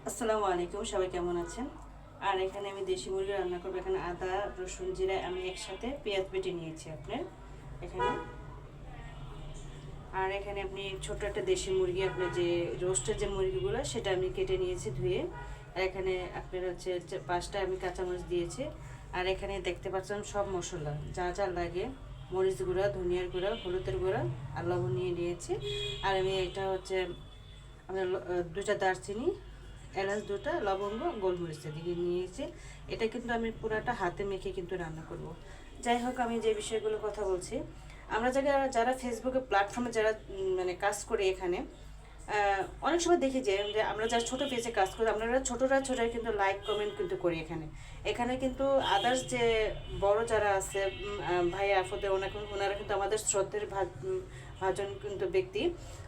আসসালামু আলাইকুম, সবাই কেমন আছেন? আর এখানে আমি দেশি মুরগি রান্না করবো। এখানে আদা রসুন জিরা আমি একসাথে পেঁয়াজ বেটে নিয়েছি আপনার এখানে। আর এখানে আপনি ছোট একটা দেশি মুরগি, আপনার যে রোস্টের যে মুরগিগুলো সেটা আমি কেটে নিয়েছি ধুয়ে। আর এখানে আপনার হচ্ছে 5টা আমি কাঁচামরিচ দিয়েছি। আর এখানে দেখতে পাচ্ছেন সব মশলা যা যা লাগে, মরিচ গুঁড়া, ধনিয়ার গুঁড়া, হলুদের গুঁড়া আর লবণ নিয়ে নিয়েছি। আর আমি এটা হচ্ছে আপনার 2টা দারচিনি, এলাচ 2টা, লবঙ্গ, গোলমরিচ দিকে নিয়েছি। এটা কিন্তু আমি পুরাটা হাতে মেখে কিন্তু রান্না করব। যাই হোক, আমি যে বিষয়গুলো কথা বলছি, আমরা যারা যারা ফেসবুকে প্ল্যাটফর্মে যারা মানে কাজ করে এখানে, অনেক সময় দেখি যে আমরা যারা ছোটো পেজে কাজ করি, আমরা ছোটরা কিন্তু লাইক কমেন্ট কিন্তু করি এখানে। এখানে কিন্তু আদার্স যে বড় যারা আছে, ভাই আফদে, ওনারা কিন্তু আমাদের শ্রদ্ধের ভাজন কিন্তু ব্যক্তি।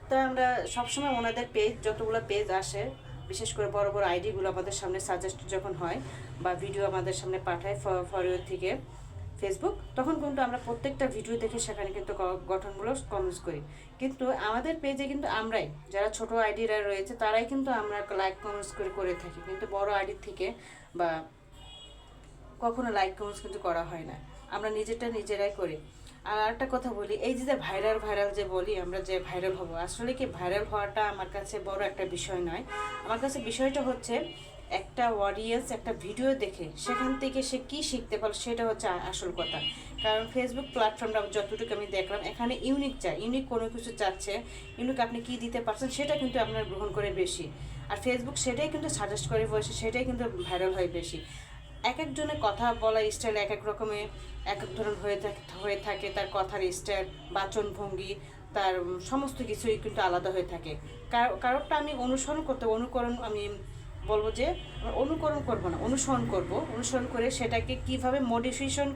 তো আমরা সবসময় ওনাদের পেজ, যতগুলো পেজ আসে, বিশেষ করে বড় বড় আইডিগুলো আমাদের সামনে সাজেস্ট যখন হয় বা ভিডিও আমাদের সামনে পাঠায় ফরওয়ার্ড থেকে ফেসবুক, তখন কিন্তু আমরা প্রত্যেকটা ভিডিও দেখে সেখানে কিন্তু গঠনমূলক কমেন্টস করি। কিন্তু আমাদের পেজে কিন্তু আমরাই, যারা ছোট আইডিরা রয়েছে তারাই কিন্তু আমরা লাইক কমেন্টস করে থাকি, কিন্তু বড় আইডির থেকে বা কখনো লাইক কমেন্টস কিন্তু করা হয় না। আমরা নিজেরাই করি। আর একটা কথা বলি, এই যে ভাইরাল যে বলি আমরা, যে ভাইরাল হবো, আসলে কি ভাইরাল হওয়াটা আমার কাছে বড় একটা বিষয় নয়। আমার কাছে বিষয়টা হচ্ছে একটা অডিয়েন্স একটা ভিডিও দেখে সেখান থেকে সে কী শিখতে পারে, সেটা হচ্ছে আসল কথা। কারণ ফেসবুক প্ল্যাটফর্মটা যতটুকু আমি দেখলাম, এখানে ইউনিক কোনো কিছু চাচ্ছে, ইউনিক আপনি কী দিতে পারছেন সেটা কিন্তু আপনার গ্রহণ করে বেশি। আর ফেসবুক সেটাই কিন্তু সাজেস্ট করে বসে, সেটাই কিন্তু ভাইরাল হয় বেশি। এক একজনের কথা বলার স্টাইল এক এক রকমের, এক এক ধরন হয়ে থাকে তার কথার স্টাইল, বাচনভঙ্গি, তার সমস্ত কিছুই কিন্তু আলাদা হয়ে থাকে। কারোরটা আমি অনুকরণ আমি বলবো যে অনুকরণ করব না, অনুসরণ করব। অনুসরণ করে সেটাকে কিভাবে মডিফিকেশন